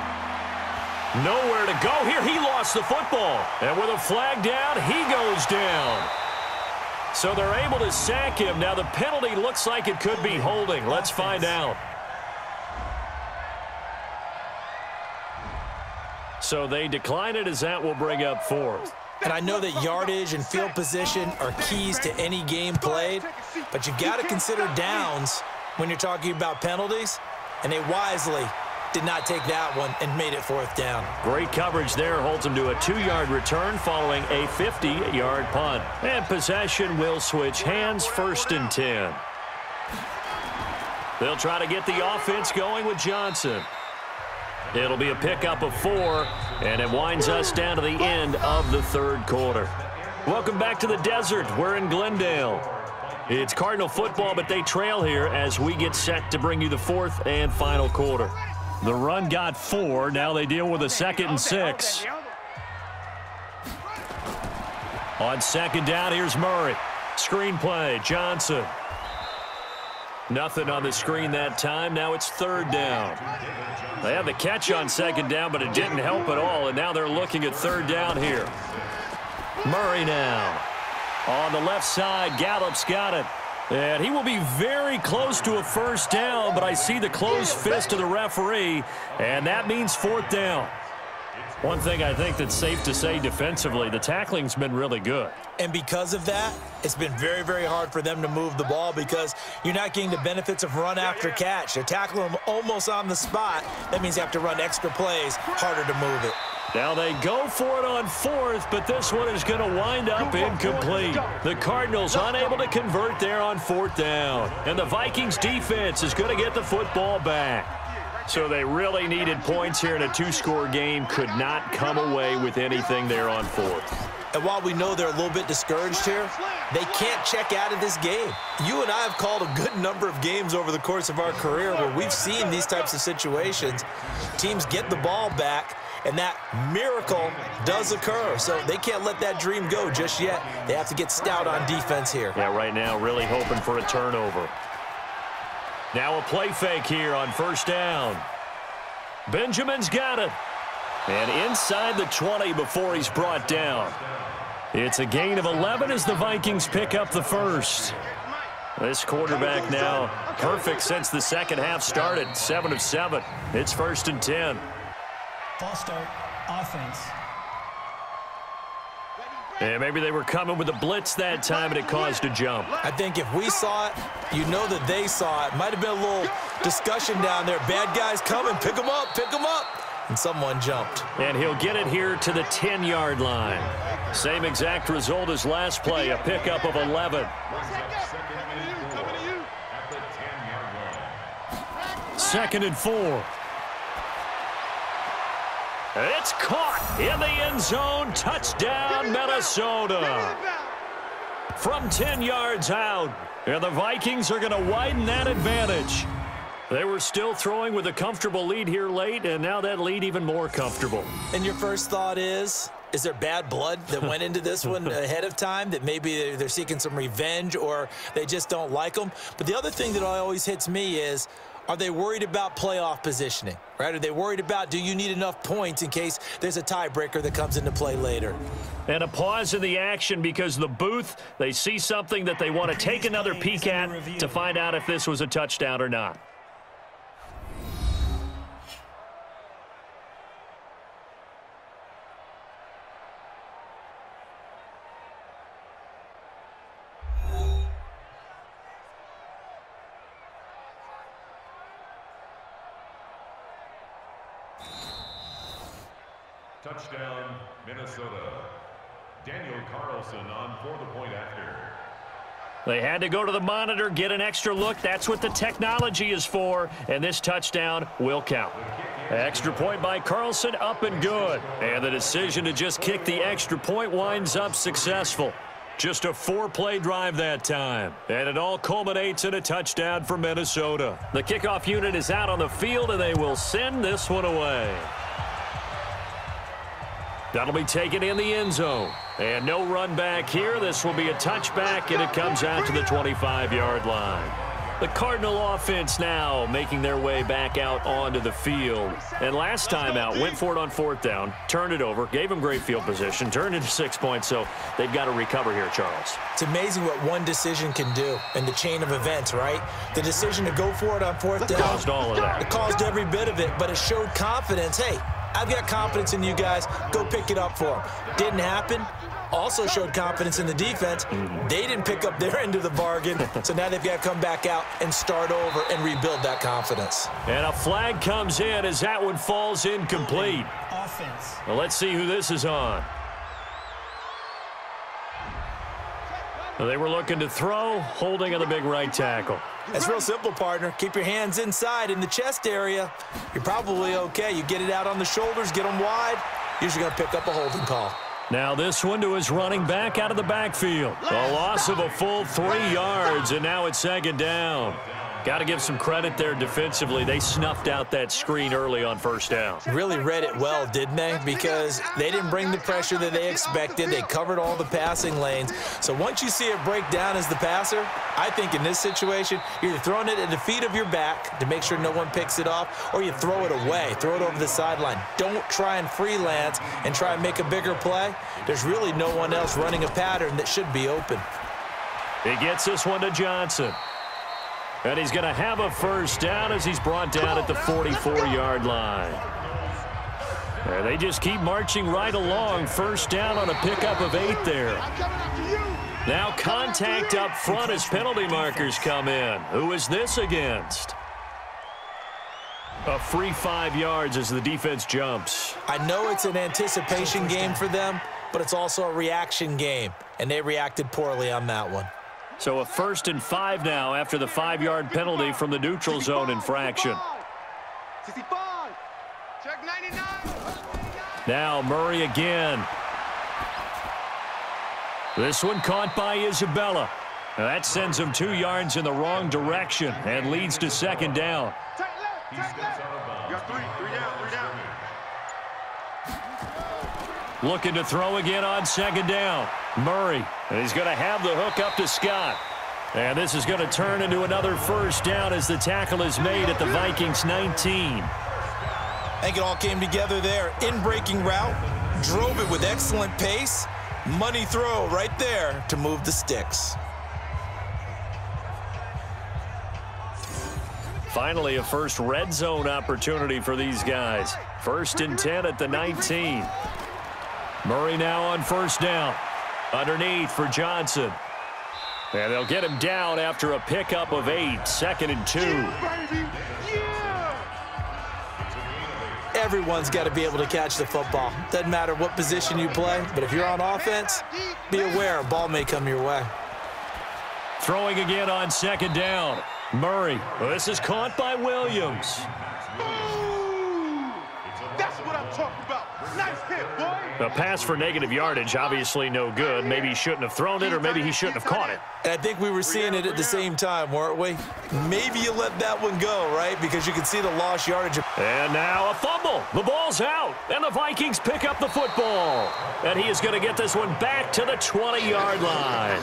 Nowhere to go here. He lost the football. And with a flag down, he goes down. So they're able to sack him. Now the penalty looks like it could be holding. Let's find out. So they decline it as that will bring up 4th. And I know that yardage and field position are keys to any game played, but you've got to consider downs when you're talking about penalties, and they wisely did not take that one and made it 4th down. Great coverage there, holds them to a 2-yard return following a 50-yard punt. And possession will switch hands, 1st and 10. They'll try to get the offense going with Johnson. It'll be a pickup of 4, and it winds us down to the end of the 3rd quarter. Welcome back to the desert. We're in Glendale. It's Cardinal football, but they trail here as we get set to bring you the 4th and final quarter. The run got 4. Now they deal with a 2nd and 6. On 2nd down, here's Murray. Screen play, Johnson. Nothing on the screen that time. Now it's 3rd down. They had the catch on 2nd down, but it didn't help at all, and now they're looking at 3rd down here. Murray now. On the left side, Gallup's got it. And he will be very close to a 1st down, but I see the closed fist of the referee, and that means 4th down. One thing I think that's safe to say defensively, the tackling's been really good. And because of that, it's been very, very hard for them to move the ball because you're not getting the benefits of run after catch. They're tackling them almost on the spot. That means you have to run extra plays, harder to move it. Now they go for it on 4th, but this one is going to wind up incomplete. The Cardinals unable to convert there on 4th down. And the Vikings defense is going to get the football back. So they really needed points here in a 2-score game. Could not come away with anything there on 4th. And while we know they're a little bit discouraged here, they can't check out of this game. You and I have called a good number of games over the course of our career where we've seen these types of situations. Teams get the ball back, and that miracle does occur. So they can't let that dream go just yet. They have to get stout on defense here. Yeah, right now really hoping for a turnover. Now a play fake here on 1st down. Benjamin's got it. And inside the 20 before he's brought down. It's a gain of 11 as the Vikings pick up the 1st. This quarterback now perfect since the 2nd half started. 7 of 7. It's 1st and 10. False start, offense. And maybe they were coming with a blitz that time and it caused a jump. I think if we saw it, you know that they saw it. Might have been a little discussion down there. Bad guys coming, pick them up, pick them up. And someone jumped. And he'll get it here to the 10-yard line. Same exact result as last play, a pickup of 11. 2nd and 4. It's caught in the end zone. Touchdown, Minnesota. From 10 yards out. And the Vikings are going to widen that advantage. They were still throwing with a comfortable lead here late, and now that lead even more comfortable. And your first thought is there bad blood that went into this one ahead of time, that maybe they're seeking some revenge or they just don't like them? But the other thing that always hits me is, are they worried about playoff positioning, right? Are they worried about, do you need enough points in case there's a tiebreaker that comes into play later? And a pause in the action because the booth, they see something that they want to take another peek at to find out if this was a touchdown or not. Touchdown, Minnesota. Daniel Carlson on for the point after. They had to go to the monitor, get an extra look. That's what the technology is for, and this touchdown will count. Extra point by Carlson, up and good. And the decision to just kick the extra point winds up successful. Just a 4-play drive that time. And it all culminates in a touchdown for Minnesota. The kickoff unit is out on the field, and they will send this one away. That'll be taken in the end zone. And no run back here. This will be a touchback, and it comes out to the 25-yard line. The Cardinal offense now making their way back out onto the field. And last time out, went for it on 4th down, turned it over, gave them great field position, turned into 6 points, so they've got to recover here, Charles. It's amazing what one decision can do in the chain of events, right? The decision to go for it on 4th down. Caused all of that. It caused every bit of it, but it showed confidence. Hey, I've got confidence in you guys. Go pick it up for them. Didn't happen. Also showed confidence in the defense. They didn't pick up their end of the bargain, so now they've got to come back out and start over and rebuild that confidence. And a flag comes in as that one falls incomplete. Offense. Well, let's see who this is on. Well, they were looking to throw, holding on the big right tackle. That's real simple, partner. Keep your hands inside in the chest area. You're probably okay. You get it out on the shoulders, get them wide. Usually going to pick up a holding call. Now this one to his running back out of the backfield. A loss of a full 3 yards, and now it's second down. Got to give some credit there defensively. They snuffed out that screen early on first down. Really read it well, didn't they? Because they didn't bring the pressure that they expected. They covered all the passing lanes. So once you see it break down as the passer, I think in this situation, you're either throwing it at the feet of your back to make sure no one picks it off, or you throw it away, throw it over the sideline. Don't try and freelance and try and make a bigger play. There's really no one else running a pattern that should be open. He gets this one to Johnson. And he's going to have a first down as he's brought down at the 44-yard line. And they just keep marching right along. First down on a pickup of 8 there. Now contact up front as penalty markers come in. Who is this against? A free 5 yards as the defense jumps. I know it's an anticipation game for them, but it's also a reaction game, and they reacted poorly on that one. So a 1st and 5 now after the 5-yard penalty from the neutral zone infraction. 65. Check 99. Now Murray again. This one caught by Isabella. Now that sends him 2 yards in the wrong direction and leads to second down. Take left. Take left. You got 3 down. Looking to throw again on second down. Murray, and he's going to have the hook up to Scott. And this is going to turn into another first down as the tackle is made at the Vikings 19. I think it all came together there. In-breaking route, drove it with excellent pace. Money throw right there to move the sticks. Finally, a first red zone opportunity for these guys. 1st and 10 at the 19. Murray now on first down. Underneath for Johnson. And they'll get him down after a pickup of 8. 2nd and 2. Everyone's got to be able to catch the football. Doesn't matter what position you play, but if you're on offense, be aware a ball may come your way. Throwing again on second down. Murray. Well, this is caught by Williams. That's what I'm talking about. Nice hit, boy. A pass for negative yardage, obviously no good. Maybe he shouldn't have thrown it, or maybe he shouldn't have caught it. And I think we were seeing it at the same time, weren't we? Maybe you let that one go, right? Because you can see the lost yardage. And now a fumble. The ball's out, and the Vikings pick up the football. And he is going to get this one back to the 20-yard line.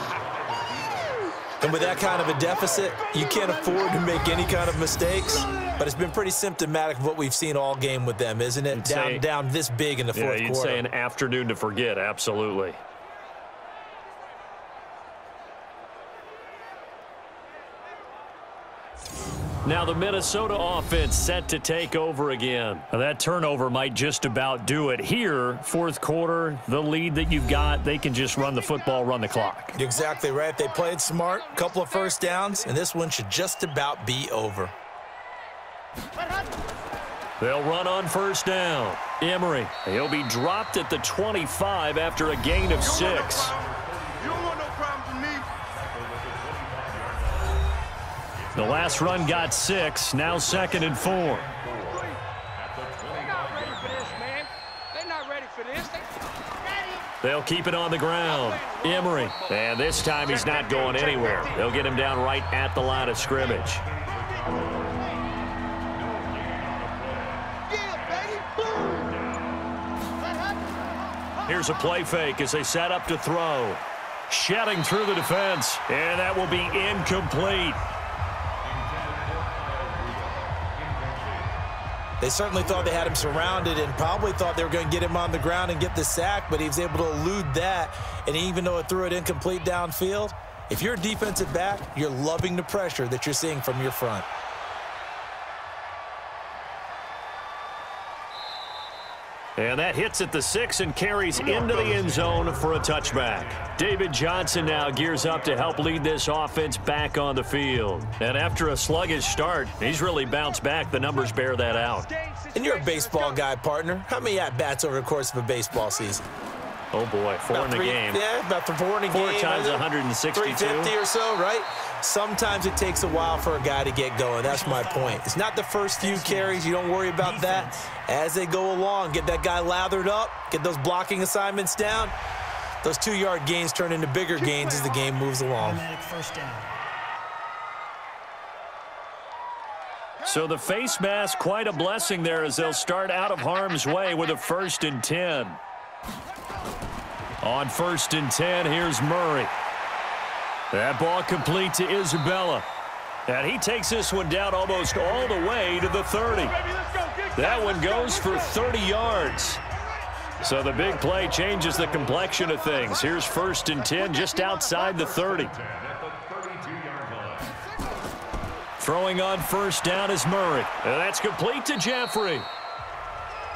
And with that kind of a deficit, you can't afford to make any kind of mistakes. But it's been pretty symptomatic of what we've seen all game with them, isn't it? Down this big in the fourth quarter. Yeah, you'd say an afternoon to forget, absolutely. Now the Minnesota offense set to take over again. Now that turnover might just about do it. Here, fourth quarter, the lead that you've got, they can just run the football, run the clock. You're exactly right. They played smart, couple of first downs, and this one should just about be over. They'll run on first down. Emery, he'll be dropped at the 25 after a gain of 6. You don't want no problems with me. The last run got 6, now 2nd and 4. They're not ready for this, man. They're not ready for this. They'll keep it on the ground. Emery, and this time he's not going anywhere. They'll get him down right at the line of scrimmage. Here's a play fake as they set up to throw. Shedding through the defense, and that will be incomplete. They certainly thought they had him surrounded and probably thought they were going to get him on the ground and get the sack, but he was able to elude that. And even though it threw it incomplete downfield, if you're a defensive back, you're loving the pressure that you're seeing from your front. And that hits at the 6 and carries into the end zone for a touchback. David Johnson now gears up to help lead this offense back on the field. And after a sluggish start, he's really bounced back. The numbers bear that out. And you're a baseball guy, partner. How many at-bats over the course of a baseball season? Oh, boy, four in a game. Yeah, about 4 in a game. 4 times 162. 350 or so, right? Sometimes it takes a while for a guy to get going. That's my point. It's not the first few carries. You don't worry about that. As they go along, get that guy lathered up, get those blocking assignments down. Those 2-yard gains turn into bigger gains as the game moves along. First down. So the face mask, quite a blessing there as they'll start out of harm's way with a 1st and 10. On 1st and 10, here's Murray. That ball complete to Isabella. And he takes this one down almost all the way to the 30. That one goes for 30 yards. So the big play changes the complexion of things. Here's 1st and 10 just outside the 30. Throwing on 1st down is Murray. And that's complete to Jeffrey.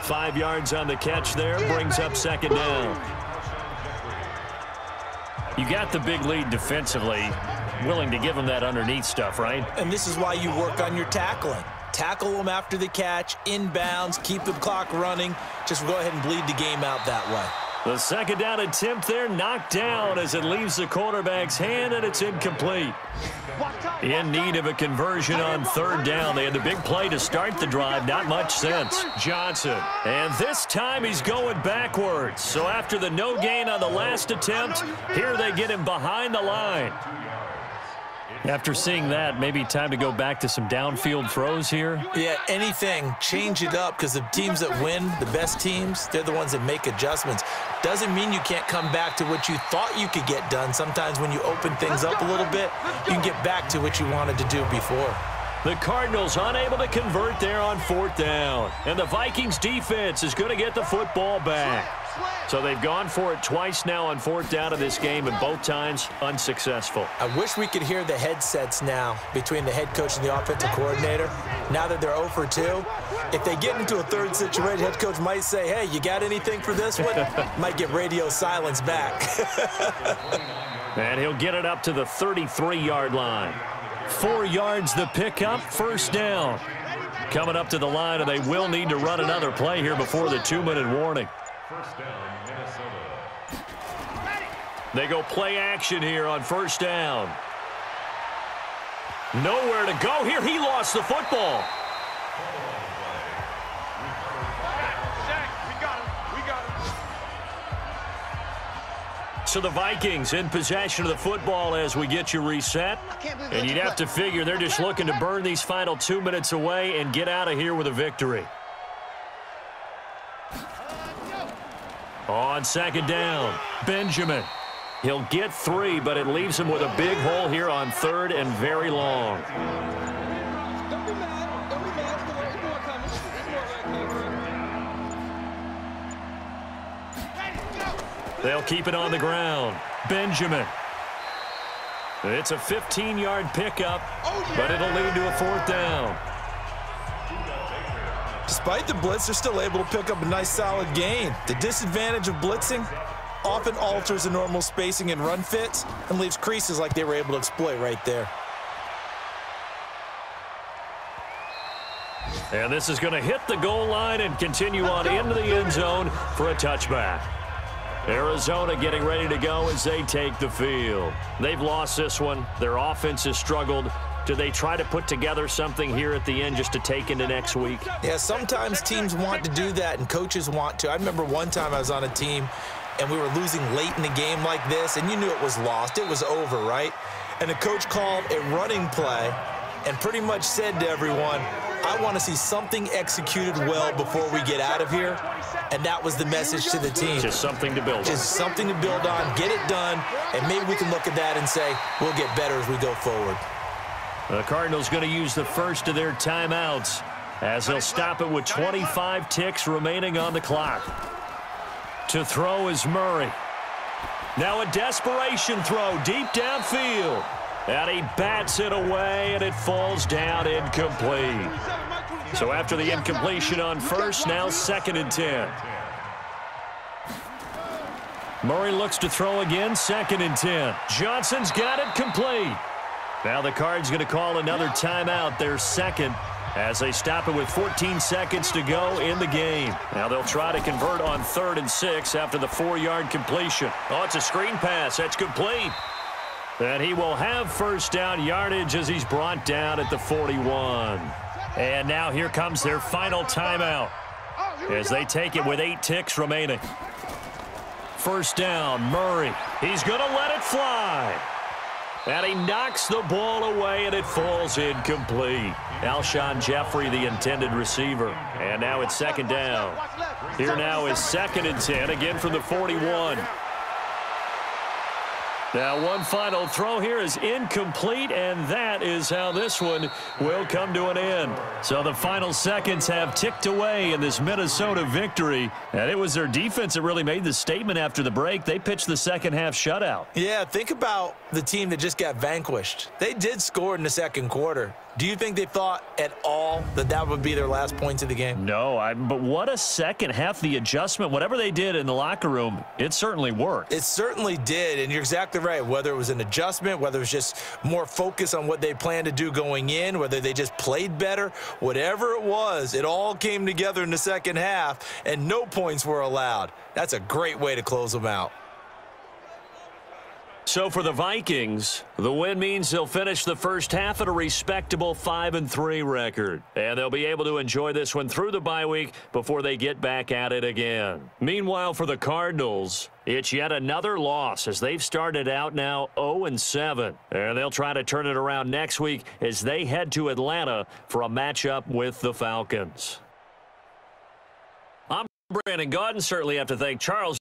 5 yards on the catch there, brings up 2nd down. You got the big lead defensively, willing to give them that underneath stuff, right? And this is why you work on your tackling. Tackle them after the catch, inbounds, keep the clock running. Just go ahead and bleed the game out that way. The 2nd down attempt there knocked down as it leaves the quarterback's hand, and it's incomplete. In need of a conversion on 3rd down. They had the big play to start the drive. Not much sense. Johnson. And this time he's going backwards. So after the no gain on the last attempt, here they get him behind the line. After seeing that, maybe time to go back to some downfield throws here. Yeah, anything. Change it up because the teams that win, the best teams, they're the ones that make adjustments. Doesn't mean you can't come back to what you thought you could get done. Sometimes when you open things up a little bit, you can get back to what you wanted to do before. The Cardinals unable to convert there on 4th down. And the Vikings defense is going to get the football back. So they've gone for it twice now on 4th down of this game, and both times unsuccessful. I wish we could hear the headsets now between the head coach and the offensive coordinator. Now that they're 0 for 2, if they get into a 3rd situation, head coach might say, hey, you got anything for this one? Might get radio silence back. And he'll get it up to the 33-yard line. 4 yards the pickup, 1st down. Coming up to the line, and they will need to run another play here before the 2-minute warning. 1st down, Minnesota. They go play action here on 1st down. Nowhere to go here. He lost the football. So the Vikings in possession of the football as we get you reset. And you'd have to figure they're just looking to burn these final 2 minutes away and get out of here with a victory. On 2nd down, Benjamin. He'll get 3, but it leaves him with a big hole here on 3rd and very long. Don't be mad. Don't be mad. There's more coming. There's more right here. They'll keep it on the ground. Benjamin. It's a 15-yard pickup, but it'll lead to a 4th down. Despite the blitz, they're still able to pick up a nice solid gain. The disadvantage of blitzing often alters the normal spacing and run fits and leaves creases like they were able to exploit right there. And this is going to hit the goal line and continue on into the end zone for a touchback. Arizona getting ready to go as they take the field. They've lost this one. Their offense has struggled. Do they try to put together something here at the end just to take into next week? Yeah, sometimes teams want to do that and coaches want to. I remember one time I was on a team and we were losing late in the game like this, and you knew it was lost. It was over, right? And the coach called a running play and pretty much said to everyone, I want to see something executed well before we get out of here. And that was the message to the team. Just something to build on. Just something to build on, get it done, and maybe we can look at that and say, we'll get better as we go forward. The Cardinals going to use the first of their timeouts as they'll stop it with 25 ticks remaining on the clock. To throw is Murray. Now a desperation throw deep downfield. And he bats it away, and it falls down incomplete. So after the incompletion on 1st, now 2nd and 10. Murray looks to throw again, 2nd and 10. Johnson's got it complete. Now the Cards going to call another timeout, their second, as they stop it with 14 seconds to go in the game. Now they'll try to convert on 3rd and 6 after the 4-yard completion. Oh, it's a screen pass. That's complete. And he will have first down yardage as he's brought down at the 41. And now here comes their final timeout as they take it with 8 ticks remaining. First down, Murray. He's going to let it fly. And he knocks the ball away, and it falls incomplete. Alshon Jeffrey, the intended receiver. And now it's 2nd down. Here now is 2nd and 10, again from the 41. Now one final throw here is incomplete, and that is how this one will come to an end. So the final seconds have ticked away in this Minnesota victory, and it was their defense that really made the statement after the break. They pitched the second-half shutout. Yeah, think about the team that just got vanquished. They did score in the second quarter. Do you think they thought at all that that would be their last points of the game? No, but what a second half. The adjustment, whatever they did in the locker room, it certainly worked. It certainly did, and you're exactly right. Whether it was an adjustment, whether it was just more focus on what they planned to do going in, whether they just played better, whatever it was, it all came together in the second half, and no points were allowed. That's a great way to close them out. So for the Vikings, the win means they'll finish the first half at a respectable 5-3 record. And they'll be able to enjoy this one through the bye week before they get back at it again. Meanwhile, for the Cardinals, it's yet another loss as they've started out now 0-7. And they'll try to turn it around next week as they head to Atlanta for a matchup with the Falcons. I'm Brandon Gaudin. Certainly have to thank Charles